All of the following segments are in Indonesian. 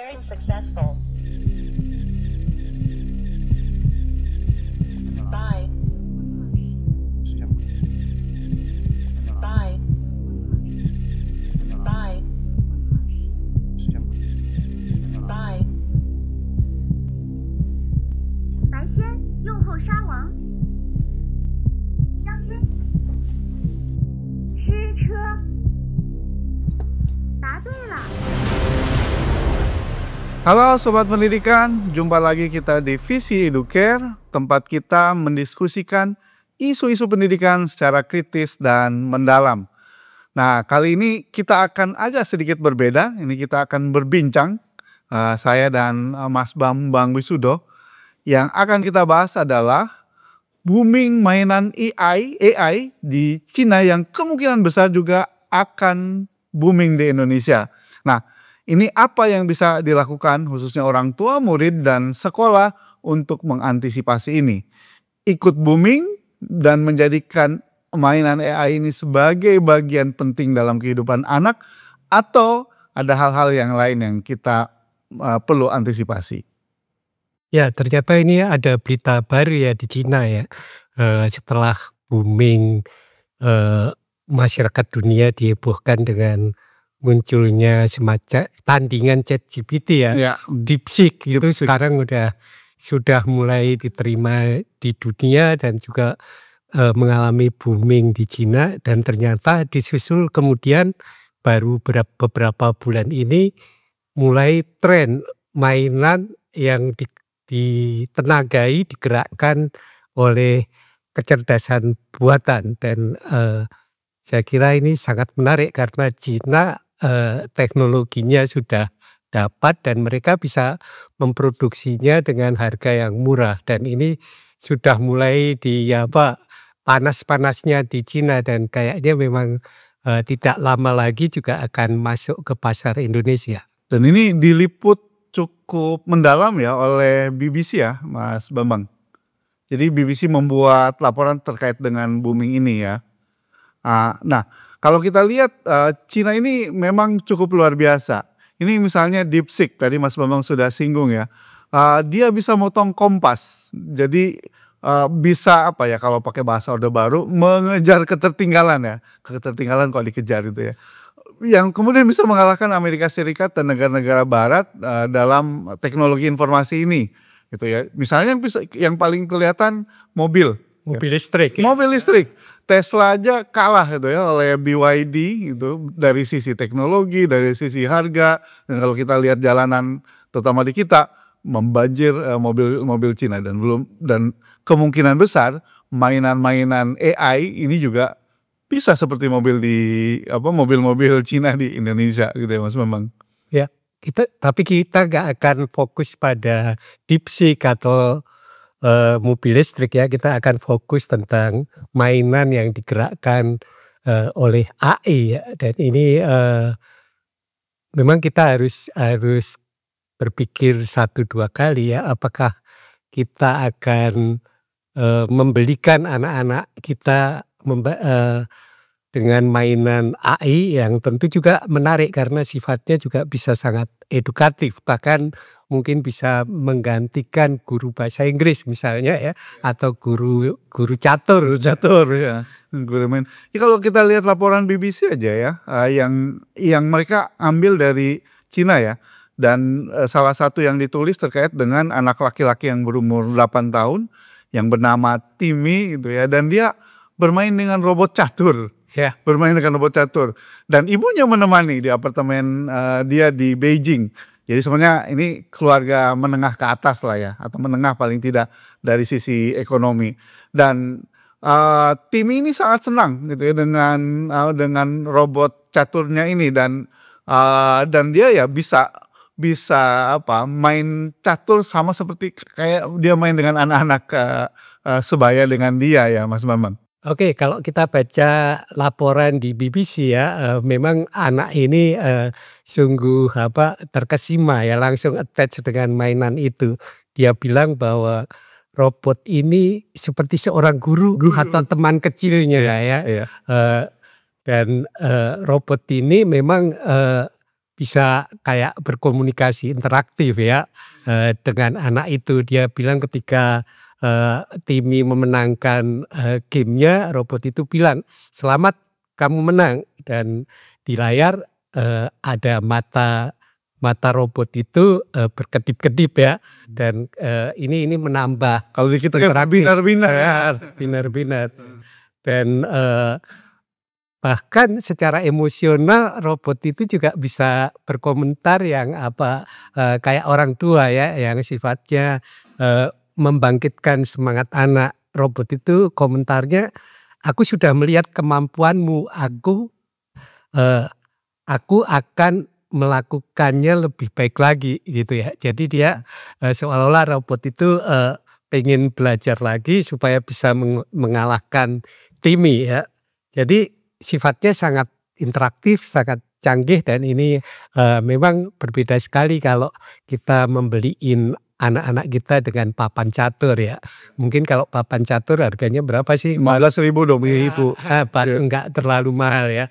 Sharing successful. Bye. Bye. Bye. Bye. 白仙用后杀王，将军吃车，答对了。 Halo Sobat Pendidikan, jumpa lagi kita di Visi Educare, tempat kita mendiskusikan isu-isu pendidikan secara kritis dan mendalam. Nah, kali ini kita akan agak sedikit berbeda, ini kita akan berbincang, saya dan Mas Bambang Wisudo. Yang akan kita bahas adalah booming mainan AI di Cina yang kemungkinan besar juga akan booming di Indonesia. Nah, ini apa yang bisa dilakukan khususnya orang tua, murid, dan sekolah untuk mengantisipasi ini? Ikut booming dan menjadikan mainan AI ini sebagai bagian penting dalam kehidupan anak, atau ada hal-hal yang lain yang kita perlu antisipasi? Ya, ternyata ini ada berita baru ya di Cina ya. Setelah booming masyarakat dunia dihebohkan dengan munculnya semacam tandingan ChatGPT ya. DeepSeek itu sekarang sudah mulai diterima di dunia dan juga mengalami booming di Cina, dan ternyata disusul kemudian baru beberapa bulan ini mulai tren mainan yang ditenagai, digerakkan oleh kecerdasan buatan, dan saya kira ini sangat menarik karena Cina teknologinya sudah dapat dan mereka bisa memproduksinya dengan harga yang murah, dan ini sudah mulai panas-panasnya di Cina, dan kayaknya memang tidak lama lagi juga akan masuk ke pasar Indonesia. Dan ini diliput cukup mendalam ya oleh BBC ya, Mas Bambang. Jadi BBC membuat laporan terkait dengan booming ini ya. Nah, kalau kita lihat Cina ini memang cukup luar biasa. Ini misalnya DeepSeek, tadi Mas Bambang sudah singgung ya. Dia bisa motong kompas. Jadi bisa kalau pakai bahasa Orde Baru, mengejar ketertinggalan ya. Ketertinggalan kalau dikejar itu ya. Yang kemudian bisa mengalahkan Amerika Serikat dan negara-negara Barat dalam teknologi informasi ini, gitu ya. Misalnya yang paling kelihatan mobil listrik. Mobil listrik, Tesla aja kalah gitu ya oleh BYD gitu dari sisi teknologi, dari sisi harga, dan kalau kita lihat jalanan terutama di kita membanjir mobil Cina, dan kemungkinan besar mainan-mainan AI ini juga bisa seperti mobil-mobil Cina di Indonesia gitu ya Mas Bambang. Ya, tapi kita nggak akan fokus pada DeepSeek atau mobil listrik ya. Kita akan fokus tentang mainan yang digerakkan oleh AI ya. Dan ini memang kita harus berpikir 1-2 kali ya, apakah kita akan membelikan anak-anak kita dengan mainan AI yang tentu juga menarik karena sifatnya juga bisa sangat edukatif, bahkan mungkin bisa menggantikan guru bahasa Inggris misalnya ya, atau guru catur ya, guru main. Ya, kalau kita lihat laporan BBC aja ya, yang mereka ambil dari Cina ya, dan salah satu yang ditulis terkait dengan anak laki-laki yang berumur 8 tahun yang bernama Timmy gitu ya, dan dia bermain dengan robot catur. Ya. Bermain dengan robot catur. Dan ibunya menemani di apartemen dia di Beijing. Jadi sebenarnya ini keluarga menengah ke atas lah ya, atau menengah paling tidak dari sisi ekonomi. Dan Timmy ini sangat senang gitu ya dengan robot caturnya ini, dan dia ya bisa main catur sama seperti kayak dia main dengan anak-anak sebaya dengan dia ya Mas Bambang. Oke, kalau kita baca laporan di BBC ya, memang anak ini sungguh terkesima ya, langsung attach dengan mainan itu. Dia bilang bahwa robot ini seperti seorang guru atau teman kecilnya ya. Dan robot ini memang bisa kayak berkomunikasi interaktif ya dengan anak itu. Dia bilang ketika Timmy memenangkan gamenya, robot itu bilang, "Selamat, kamu menang." Dan di layar ada mata robot itu berkedip-kedip ya, dan ini menambah Kalau di kita kan binar-binar. Dan bahkan secara emosional robot itu juga bisa berkomentar yang kayak orang tua ya, yang sifatnya membangkitkan semangat anak. Robot itu komentarnya, "Aku sudah melihat kemampuanmu, aku akan melakukannya lebih baik lagi," gitu ya. Jadi dia seolah-olah robot itu pengen belajar lagi supaya bisa mengalahkan Timmy ya. Jadi sifatnya sangat interaktif, sangat canggih, dan ini memang berbeda sekali kalau kita membeliin anak-anak kita dengan papan catur ya. Mungkin kalau papan catur harganya berapa sih? 15.000, 20.000. Enggak terlalu mahal ya.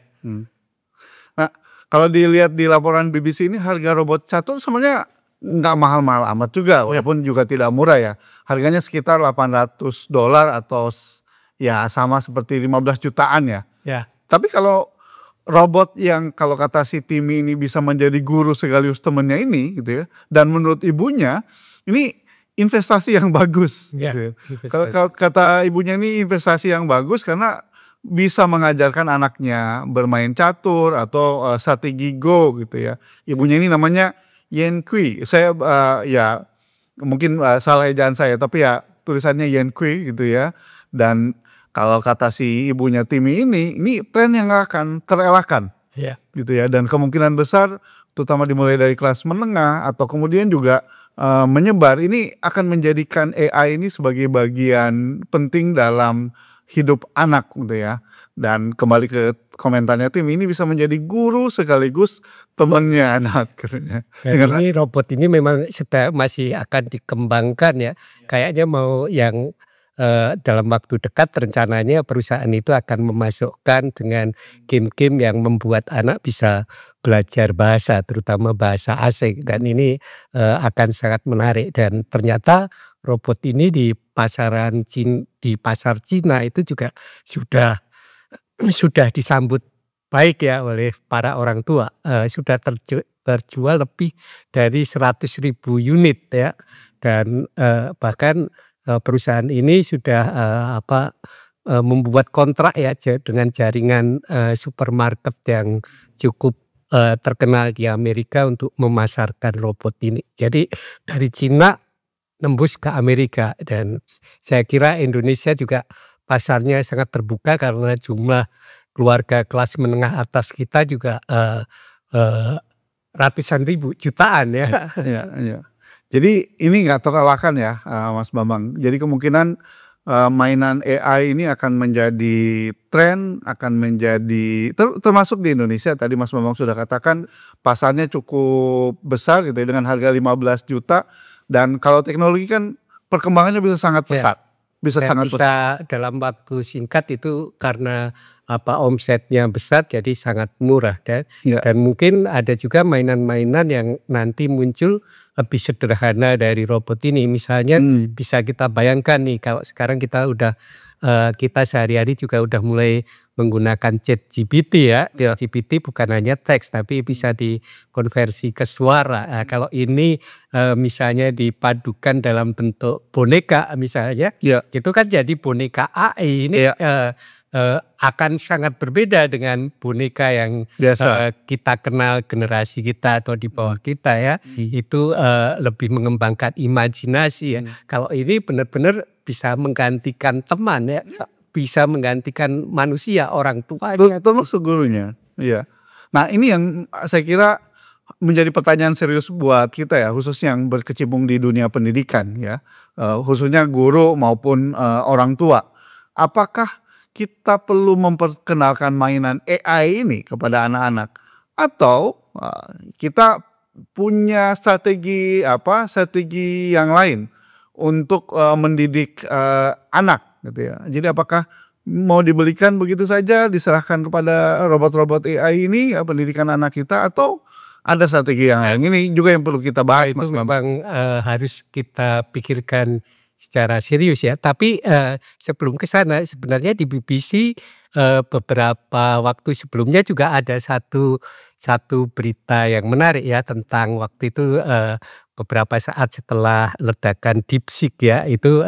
Nah, kalau dilihat di laporan BBC ini, harga robot catur sebenarnya nggak mahal-mahal amat juga, walaupun juga tidak murah ya. Harganya sekitar $800 atau ya sama seperti 15 jutaan ya. Ya. Tapi kalau robot yang kalau kata si Timmy ini bisa menjadi guru sekaligus temennya ini gitu ya, dan menurut ibunya ini investasi yang bagus Ya, gitu ya. Kalau kata ibunya ini investasi yang bagus karena bisa mengajarkan anaknya bermain catur atau strategi Go gitu ya. Ibunya ini namanya Yen Kui. Saya ya mungkin salah ejaan saya, tapi ya tulisannya Yen Kui gitu ya. Dan kalau kata si ibunya Timmy ini tren yang gak akan terelakkan. Ya. Gitu ya, dan kemungkinan besar terutama dimulai dari kelas menengah atau kemudian juga menyebar, ini akan menjadikan AI ini sebagai bagian penting dalam hidup anak gitu ya. Dan kembali ke komentarnya Timmy, ini bisa menjadi guru sekaligus temannya anak katanya. Dan ini robot ini memang masih akan dikembangkan ya. Kayaknya mau yang dalam waktu dekat rencananya perusahaan itu akan memasukkan dengan game-game yang membuat anak bisa belajar bahasa, terutama bahasa asing, dan ini akan sangat menarik. Dan ternyata robot ini di pasar Cina itu juga sudah disambut baik ya oleh para orang tua. Sudah terjual lebih dari 100.000 unit ya, dan bahkan perusahaan ini sudah membuat kontrak ya dengan jaringan supermarket yang cukup terkenal di Amerika untuk memasarkan robot ini. Jadi dari Cina nembus ke Amerika, dan saya kira Indonesia juga pasarnya sangat terbuka karena jumlah keluarga kelas menengah atas kita juga ratusan ribu, jutaan ya. Ya. Jadi ini nggak terelakkan ya Mas Bambang. Jadi kemungkinan mainan AI ini akan menjadi tren, akan menjadi termasuk di Indonesia. Tadi Mas Bambang sudah katakan pasarnya cukup besar gitu ya, dengan harga 15 juta. Dan kalau teknologi kan perkembangannya bisa sangat pesat. Bisa dalam waktu singkat itu karena omsetnya besar jadi sangat murah dan mungkin ada juga mainan-mainan yang nanti muncul lebih sederhana dari robot ini. Misalnya bisa kita bayangkan nih, kalau sekarang kita sehari-hari juga udah mulai menggunakan ChatGPT ya. ChatGPT bukan hanya teks tapi bisa dikonversi ke suara. Nah, kalau ini misalnya dipadukan dalam bentuk boneka misalnya, itu kan jadi boneka AI ini. Akan sangat berbeda dengan boneka yang kita kenal generasi kita atau di bawah kita ya. Itu lebih mengembangkan imajinasi ya. Kalau ini benar-benar bisa menggantikan teman ya, bisa menggantikan manusia, orang tua. Termasuk gurunya. Iya. Nah ini yang saya kira menjadi pertanyaan serius buat kita ya, khususnya yang berkecimpung di dunia pendidikan ya, khususnya guru maupun orang tua. Apakah kita perlu memperkenalkan mainan AI ini kepada anak-anak, atau kita punya strategi yang lain untuk mendidik anak gitu ya. Jadi apakah mau dibelikan begitu saja, diserahkan kepada robot-robot AI ini pendidikan anak kita, atau ada strategi yang ini juga yang perlu kita bahas, Itu Mas Bambang. memang harus kita pikirkan secara serius ya. Tapi sebelum ke sana sebenarnya di BBC beberapa waktu sebelumnya juga ada satu berita yang menarik ya tentang waktu itu beberapa saat setelah ledakan DeepSeek ya, itu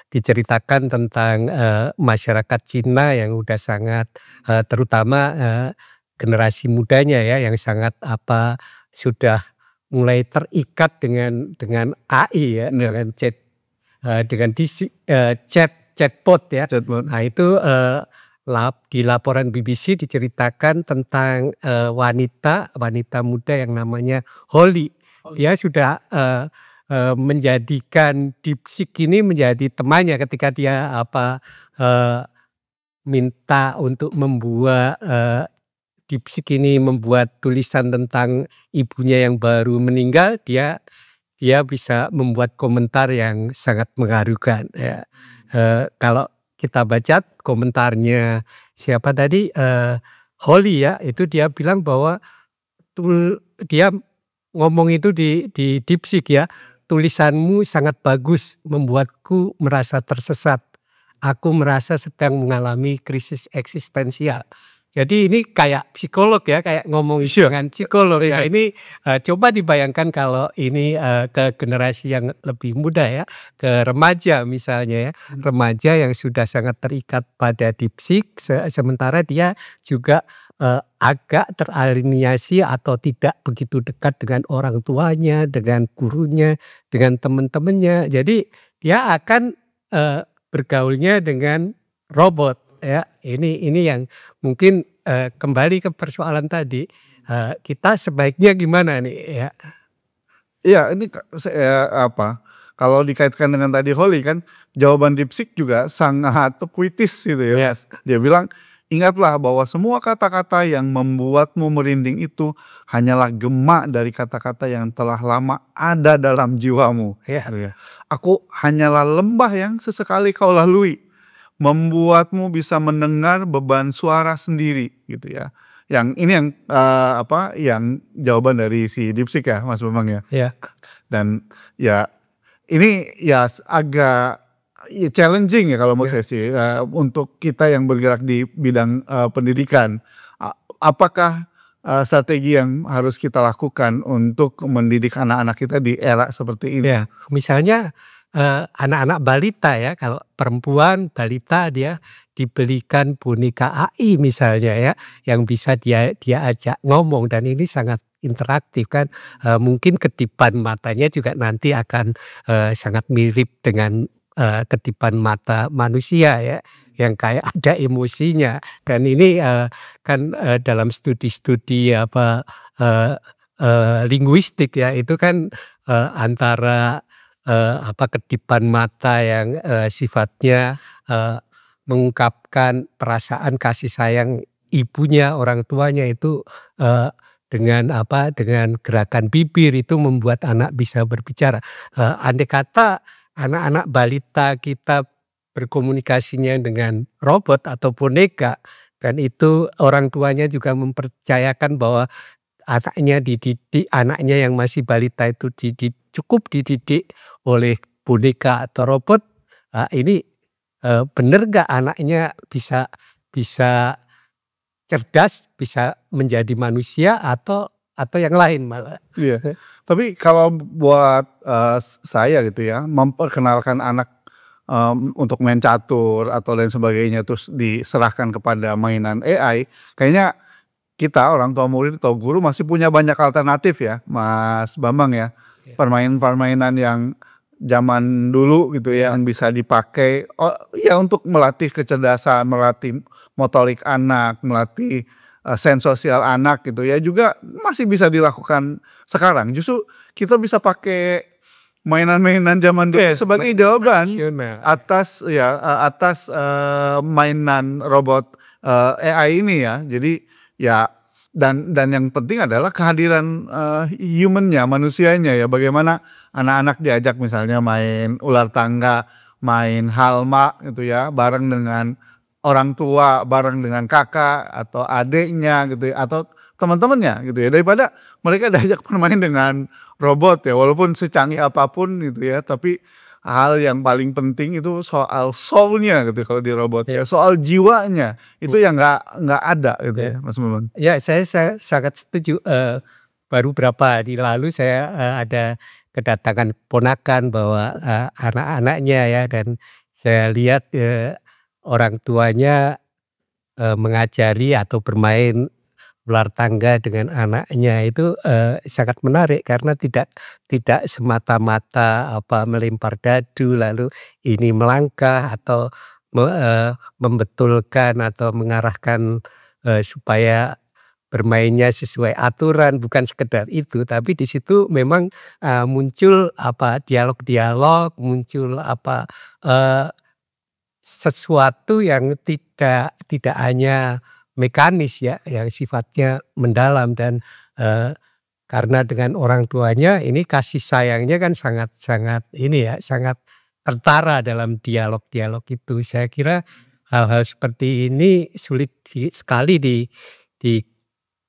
diceritakan tentang masyarakat Cina yang udah sangat terutama generasi mudanya ya yang sangat sudah mulai terikat dengan AI ya, dengan chatbot ya. Nah itu di laporan BBC diceritakan tentang wanita muda yang namanya Holly. Dia sudah menjadikan DeepSeek ini menjadi temannya ketika dia minta untuk membuat DeepSeek ini membuat tulisan tentang ibunya yang baru meninggal, dia bisa membuat komentar yang sangat mengharukan ya. Kalau kita baca komentarnya siapa tadi, Holly ya, itu dia bilang bahwa dia ngomong itu di DeepSeek ya, tulisanmu sangat bagus, membuatku merasa tersesat. Aku merasa sedang mengalami krisis eksistensial. Jadi ini kayak psikolog ya, kayak ngomong dengan psikolog ya. Ini coba dibayangkan kalau ini ke generasi yang lebih muda ya, ke remaja misalnya ya, remaja yang sudah sangat terikat pada DeepSeek, sementara dia juga agak teraliniasi atau tidak begitu dekat dengan orang tuanya, dengan gurunya, dengan teman-temannya. Jadi dia akan bergaulnya dengan robot. Ya, ini yang mungkin kembali ke persoalan tadi, kita sebaiknya gimana nih ya? Iya, ini kalau dikaitkan dengan tadi Holly kan, jawaban DeepSeek juga sangat puitis gitu ya. Dia bilang, ingatlah bahwa semua kata-kata yang membuatmu merinding itu hanyalah gema dari kata-kata yang telah lama ada dalam jiwamu. Aku hanyalah lembah yang sesekali kau lalui, membuatmu bisa mendengar beban suara sendiri gitu ya. Yang ini yang yang jawaban dari si DeepSeek ya, Mas Bambang ya. Dan ya ini ya agak challenging ya kalau menurut saya sih untuk kita yang bergerak di bidang pendidikan. Apakah strategi yang harus kita lakukan untuk mendidik anak-anak kita di era seperti ini? Ya, misalnya anak-anak balita ya, kalau perempuan balita dia dibelikan boneka AI misalnya ya, yang bisa dia ajak ngomong, dan ini sangat interaktif kan. Mungkin kedipan matanya juga nanti akan sangat mirip dengan kedipan mata manusia ya, yang kayak ada emosinya. Dan ini kan dalam studi-studi linguistik ya, itu kan antara kedipan mata yang sifatnya mengungkapkan perasaan kasih sayang ibunya, orang tuanya itu dengan gerakan bibir itu membuat anak bisa berbicara. Andai kata anak-anak balita kita berkomunikasinya dengan robot atau boneka, dan itu orang tuanya juga mempercayakan bahwa anaknya yang masih balita itu cukup dididik oleh boneka atau robot, ini benar gak anaknya bisa cerdas, bisa menjadi manusia atau yang lain malah. Iya. Tapi kalau buat saya gitu ya, memperkenalkan anak untuk main catur atau lain sebagainya terus diserahkan kepada mainan AI, kayaknya kita orang tua murid atau guru masih punya banyak alternatif ya, Mas Bambang ya. Permainan yang zaman dulu gitu ya, yang bisa dipakai untuk melatih kecerdasan, melatih motorik anak, melatih sense sosial anak gitu ya, juga masih bisa dilakukan sekarang. Justru kita bisa pakai mainan-mainan zaman dulu sebagai jawaban atas mainan robot AI ini ya. Jadi ya, dan yang penting adalah kehadiran humannya, manusianya ya. Bagaimana anak-anak diajak misalnya main ular tangga, main halma gitu ya, bareng dengan orang tua, bareng dengan kakak atau adiknya gitu ya, atau teman-temannya gitu ya, daripada mereka diajak bermain dengan robot ya, walaupun secanggih apapun gitu ya, tapi hal yang paling penting itu soal soul-nya gitu kalau di robot ya, soal jiwanya itu yang nggak ada gitu ya, Mas Bambang. Ya, saya sangat setuju. Baru beberapa hari lalu saya ada kedatangan ponakan bawa anak-anaknya ya, dan saya lihat orang tuanya mengajari atau bermain ular tangga dengan anaknya itu sangat menarik karena tidak semata-mata melempar dadu lalu ini melangkah atau membetulkan atau mengarahkan supaya bermainnya sesuai aturan, bukan sekedar itu, tapi di situ memang muncul dialog-dialog, muncul sesuatu yang tidak hanya mekanis ya, yang sifatnya mendalam, dan karena dengan orang tuanya ini kasih sayangnya kan sangat ini ya, sangat tertara dalam dialog-dialog itu. Saya kira hal-hal seperti ini sulit sekali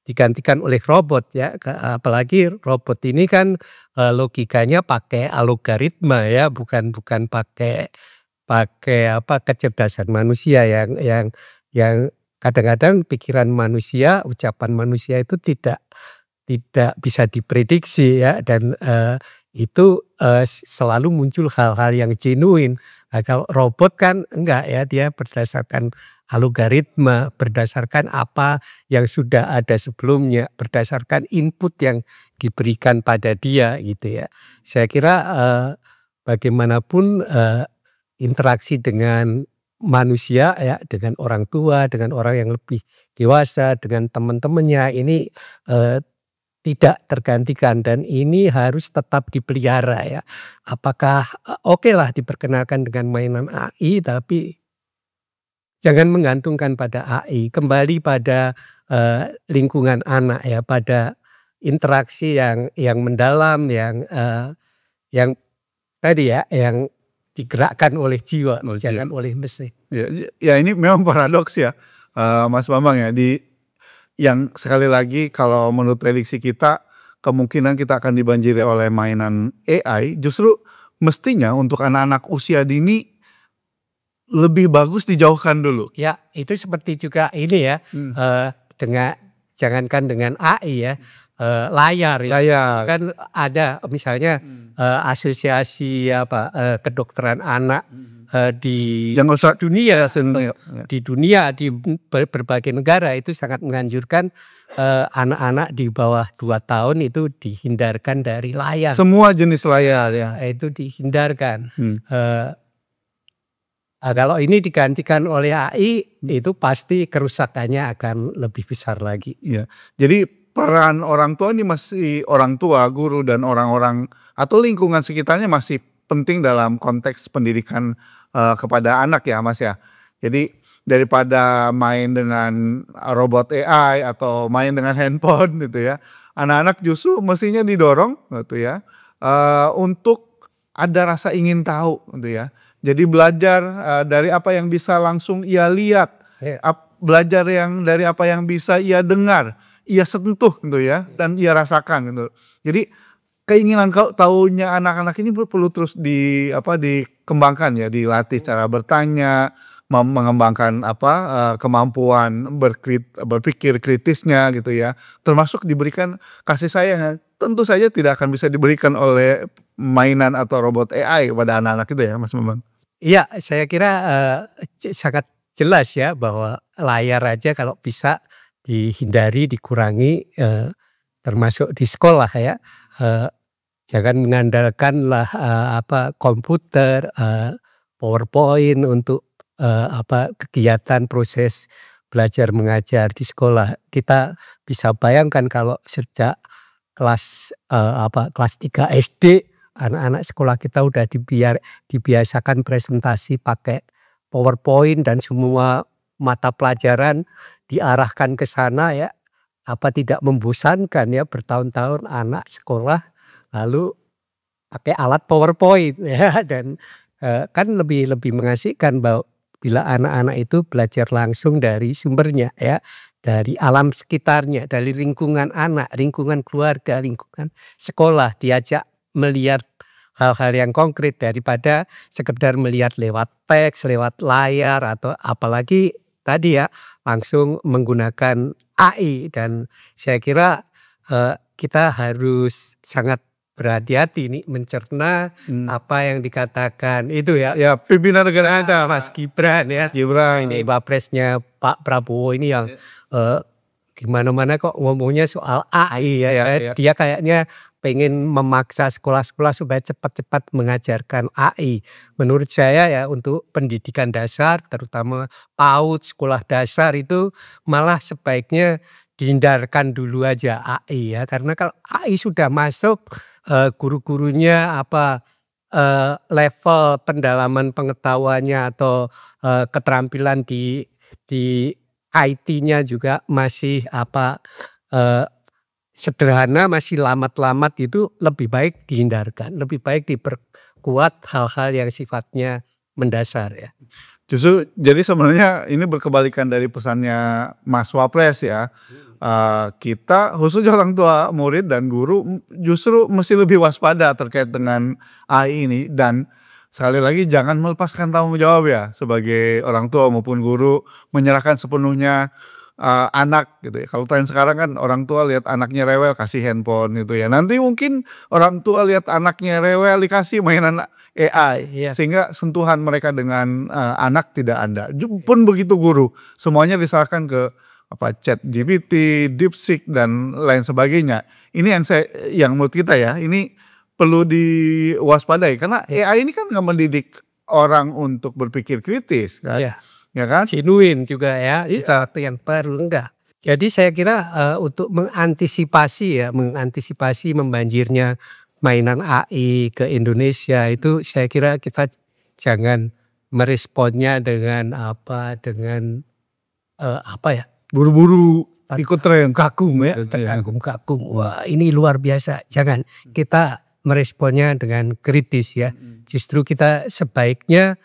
digantikan oleh robot ya, apalagi robot ini kan logikanya pakai algoritma ya, bukan pakai kecerdasan manusia yang kadang-kadang pikiran manusia, ucapan manusia itu tidak bisa diprediksi ya, dan itu selalu muncul hal-hal yang genuine. Nah, kalau robot kan enggak ya, dia berdasarkan algoritma, berdasarkan apa yang sudah ada sebelumnya, berdasarkan input yang diberikan pada dia gitu ya. Saya kira bagaimanapun interaksi dengan manusia ya, dengan orang tua, dengan orang yang lebih dewasa, dengan teman-temannya ini tidak tergantikan, dan ini harus tetap dipelihara ya. Apakah oke lah diperkenalkan dengan mainan AI, tapi jangan menggantungkan pada AI, kembali pada lingkungan anak ya, pada interaksi yang mendalam, yang tadi ya, yang digerakkan oleh jiwa, jangan oleh mesin. Ya ini memang paradoks ya, Mas Bambang ya. Yang sekali lagi kalau menurut prediksi kita, kemungkinan kita akan dibanjiri oleh mainan AI. Justru mestinya untuk anak-anak usia dini lebih bagus dijauhkan dulu. Ya, itu seperti juga ini ya, jangankan dengan AI ya. Layar kan ada misalnya asosiasi kedokteran anak di dunia, di berbagai negara itu sangat menganjurkan anak-anak di bawah 2 tahun itu dihindarkan dari layar. Semua jenis layar ya, itu dihindarkan. Kalau ini digantikan oleh AI, itu pasti kerusakannya akan lebih besar lagi. Ya, jadi peran orang tua ini masih, orang tua, guru, dan orang-orang atau lingkungan sekitarnya masih penting dalam konteks pendidikan kepada anak ya, Mas ya. Jadi daripada main dengan robot AI atau main dengan handphone gitu ya, anak-anak justru mestinya didorong gitu ya, untuk ada rasa ingin tahu gitu ya. Jadi belajar dari apa yang bisa langsung ia lihat, belajar dari apa yang bisa ia dengar, ia sentuh gitu ya, dan ia rasakan gitu. Jadi keinginan tahunya anak-anak ini perlu terus dikembangkan ya, dilatih cara bertanya, mengembangkan kemampuan berpikir kritisnya gitu ya, termasuk diberikan kasih sayang yang tentu saja tidak akan bisa diberikan oleh mainan atau robot AI kepada anak-anak itu ya, Mas Bambang. Iya, saya kira sangat jelas ya bahwa layar aja kalau bisa dihindari, dikurangi, termasuk di sekolah ya. Jangan mengandalkanlah komputer, PowerPoint untuk kegiatan proses belajar mengajar di sekolah. Kita bisa bayangkan kalau sejak kelas 3 SD anak-anak sekolah kita udah dibiasakan presentasi pakai PowerPoint dan semua mata pelajaran diarahkan ke sana ya. Apa tidak membosankan ya bertahun-tahun anak sekolah lalu pakai alat PowerPoint ya, dan kan lebih mengasihkan bahwa bila anak-anak itu belajar langsung dari sumbernya ya, dari alam sekitarnya, dari lingkungan anak, lingkungan keluarga, lingkungan sekolah, diajak melihat hal-hal yang konkret daripada sekedar melihat lewat teks, lewat layar, atau apalagi tadi ya langsung menggunakan AI. Dan saya kira kita harus sangat berhati-hati nih mencerna apa yang dikatakan itu ya. Ya, pimpinan negara kita Mas Gibran ya. Gibran. Ini Wapresnya Pak Prabowo ini yang gimana-mana kok ngomongnya soal AI ya. Dia kayaknya pengen memaksa sekolah-sekolah supaya cepat-cepat mengajarkan AI. Menurut saya ya untuk pendidikan dasar, terutama PAUD, sekolah dasar itu malah sebaiknya dihindarkan dulu aja AI ya. Karena kalau AI sudah masuk, guru-gurunya level pendalaman pengetahuannya atau keterampilan di IT-nya juga masih sederhana, masih lamat-lamat, itu lebih baik dihindarkan, lebih baik diperkuat hal-hal yang sifatnya mendasar ya. Justru jadi sebenarnya ini berkebalikan dari pesannya Mas Wapres ya. Kita khususnya orang tua, murid dan guru justru mesti lebih waspada terkait dengan AI ini, dan sekali lagi jangan melepaskan tanggung jawab ya sebagai orang tua maupun guru menyerahkan sepenuhnya anak gitu ya. Kalau tren sekarang kan orang tua lihat anaknya rewel kasih handphone gitu ya. Nanti mungkin orang tua lihat anaknya rewel dikasih mainan AI sehingga sentuhan mereka dengan anak tidak ada. Pun begitu guru, semuanya diserahkan ke ChatGPT, DeepSeek dan lain sebagainya. Ini yang menurut kita ya, ini perlu diwaspadai karena AI ini kan nggak mendidik orang untuk berpikir kritis kan. Ya kan? Genuine juga ya, sesuatu yang baru enggak. Jadi saya kira untuk mengantisipasi membanjirnya mainan AI ke Indonesia itu, saya kira kita jangan meresponnya dengan buru-buru ikut tren, kagum ya, terkagum-kagum. Wah, ini luar biasa. Jangan, kita meresponnya dengan kritis ya. Justru kita sebaiknya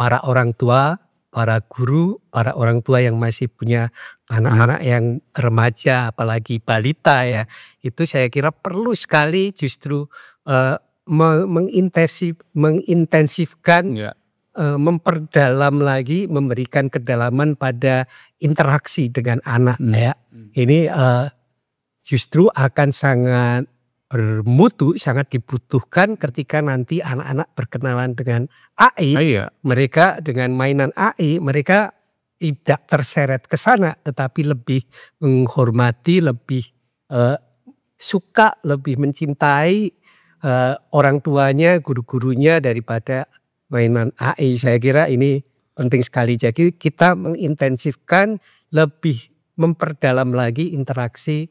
para orang tua, para guru, para orang tua yang masih punya anak-anak yang remaja, apalagi balita ya, itu saya kira perlu sekali justru mengintensifkan, memperdalam lagi, memberikan kedalaman pada interaksi dengan anak ya. Ini justru akan sangat bermutu, sangat dibutuhkan ketika nanti anak-anak berkenalan dengan AI. Mereka dengan mainan AI, mereka tidak terseret ke sana, tetapi lebih menghormati, lebih suka, lebih mencintai orang tuanya, guru-gurunya daripada mainan AI. Saya kira ini penting sekali. Jadi kita mengintensifkan, lebih memperdalam lagi interaksi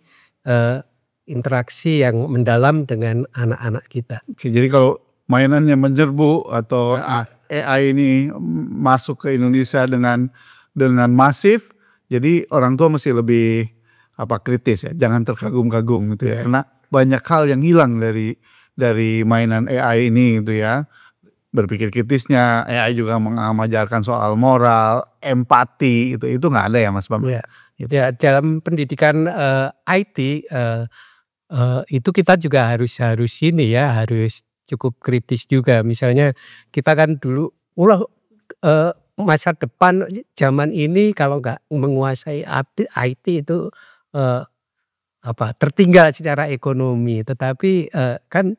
yang mendalam dengan anak-anak kita. Oke, jadi kalau mainannya menyerbu atau AI ini masuk ke Indonesia dengan masif, jadi orang tua mesti lebih kritis ya, jangan terkagum-kagum gitu ya. Karena banyak hal yang hilang dari mainan AI ini gitu ya. Berpikir kritisnya, AI juga mengajarkan soal moral, empati, itu nggak ada ya Mas Bam? Ya, dalam pendidikan IT itu kita juga harus cukup kritis juga. Misalnya kita kan dulu masa depan zaman ini kalau nggak menguasai IT itu tertinggal secara ekonomi. Tetapi kan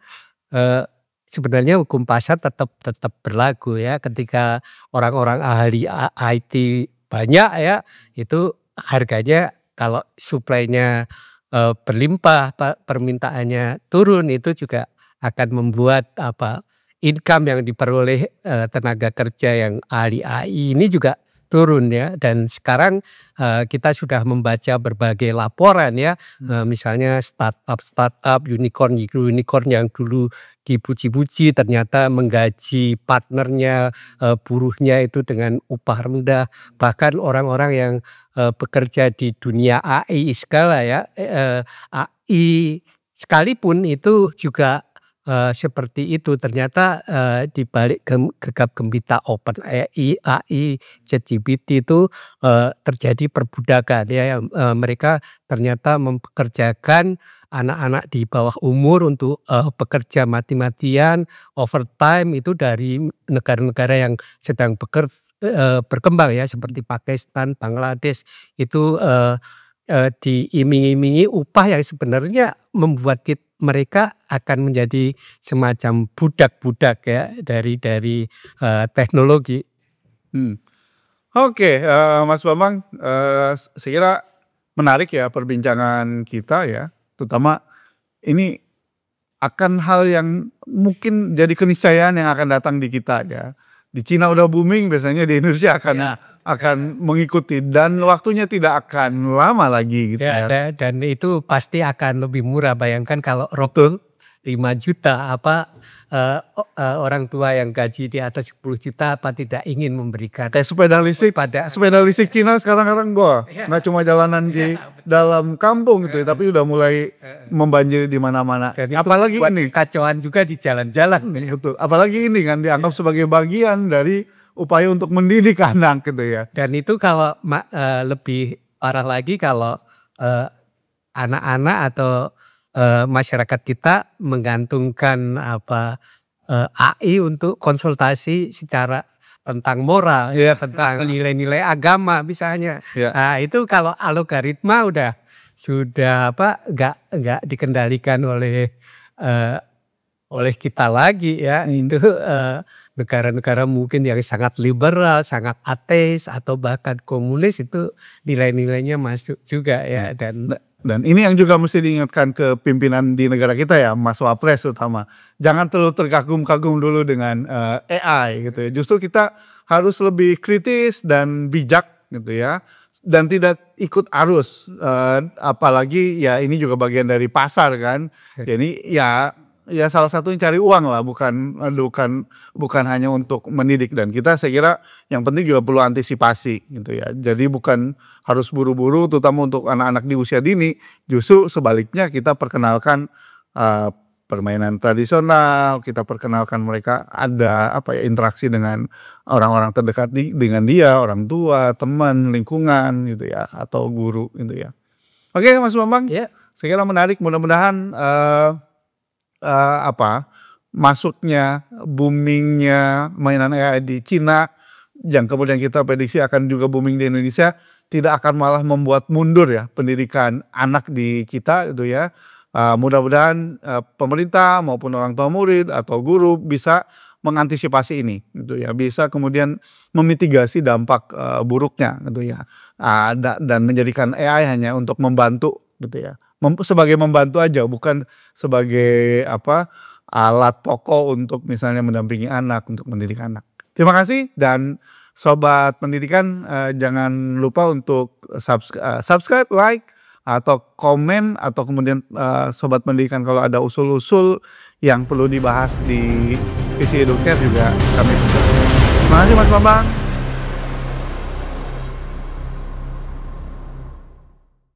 sebenarnya hukum pasar tetap berlaku ya. Ketika orang-orang ahli IT banyak ya, itu harganya kalau supply-nya berlimpah, permintaannya turun, itu juga akan membuat income yang diperoleh tenaga kerja yang ahli AI ini juga turun ya. Dan sekarang kita sudah membaca berbagai laporan ya, misalnya startup unicorn yang dulu dipuji-puji ternyata menggaji partnernya, buruhnya itu dengan upah rendah. Bahkan orang-orang yang bekerja di dunia AI skala ya, AI sekalipun itu juga seperti itu ternyata di balik gegap gempita AI, ChatGPT itu terjadi perbudakan ya. Mereka ternyata mempekerjakan anak-anak di bawah umur untuk bekerja mati-matian, overtime itu dari negara-negara yang sedang berkembang ya seperti Pakistan, Bangladesh itu diiming-imingi upah yang sebenarnya membuat mereka akan menjadi semacam budak-budak ya dari teknologi. Oke, Mas Bambang, saya kira menarik ya perbincangan kita ya, terutama ini akan hal yang mungkin jadi keniscayaan yang akan datang di kita ya. Di Cina udah booming, biasanya di Indonesia akan mengikuti dan waktunya tidak akan lama lagi gitu ya. Dan itu pasti akan lebih murah. Bayangkan kalau Robin 5 juta orang tua yang gaji di atas 10 juta apa tidak ingin memberikan kayak sepeda listrik Cina sekarang nggak cuma jalanan di dalam kampung gitu ya, tapi udah mulai membanjiri di mana-mana. Apalagi ini kacauan juga di jalan-jalan. Betul. Apalagi ini kan dianggap sebagai bagian dari upaya untuk mendidik anak gitu ya. Dan itu kalau lebih parah lagi kalau anak-anak atau masyarakat kita menggantungkan AI untuk konsultasi secara tentang moral ya, tentang nilai-nilai agama misalnya. Nah, itu kalau algoritma sudah nggak dikendalikan oleh kita lagi ya. Itu negara-negara mungkin yang sangat liberal, sangat ateis atau bahkan komunis itu nilai-nilainya masuk juga ya. Dan ini yang juga mesti diingatkan ke pimpinan di negara kita ya, Mas Wapres utama. Jangan terlalu terkagum-kagum dulu dengan AI gitu ya. Justru kita harus lebih kritis dan bijak gitu ya. Dan tidak ikut arus. Apalagi ya ini juga bagian dari pasar kan. Jadi ya salah satunya cari uang lah, bukan hanya untuk mendidik. Dan kita saya kira yang penting juga perlu antisipasi gitu ya. Jadi bukan harus buru-buru terutama untuk anak-anak di usia dini. Justru sebaliknya kita perkenalkan permainan tradisional, kita perkenalkan mereka ada interaksi dengan orang-orang terdekat dengan dia, orang tua, teman, lingkungan gitu ya, atau guru gitu ya. Oke Mas Bambang, saya kira menarik, mudah-mudahan masuknya, boomingnya mainan AI di Cina yang kemudian kita prediksi akan juga booming di Indonesia tidak akan malah membuat mundur ya pendidikan anak di kita gitu ya. Mudah-mudahan pemerintah maupun orang tua murid atau guru bisa mengantisipasi ini gitu ya, bisa kemudian memitigasi dampak buruknya gitu ya, dan menjadikan AI hanya untuk membantu gitu ya, sebagai membantu aja, bukan sebagai alat pokok untuk misalnya mendampingi anak, untuk mendidik anak. Terima kasih, dan sobat pendidikan jangan lupa untuk subscribe, like, atau komen, atau kemudian sobat pendidikan kalau ada usul-usul yang perlu dibahas di Visi Educare juga kami bisa. Terima kasih Mas Bambang.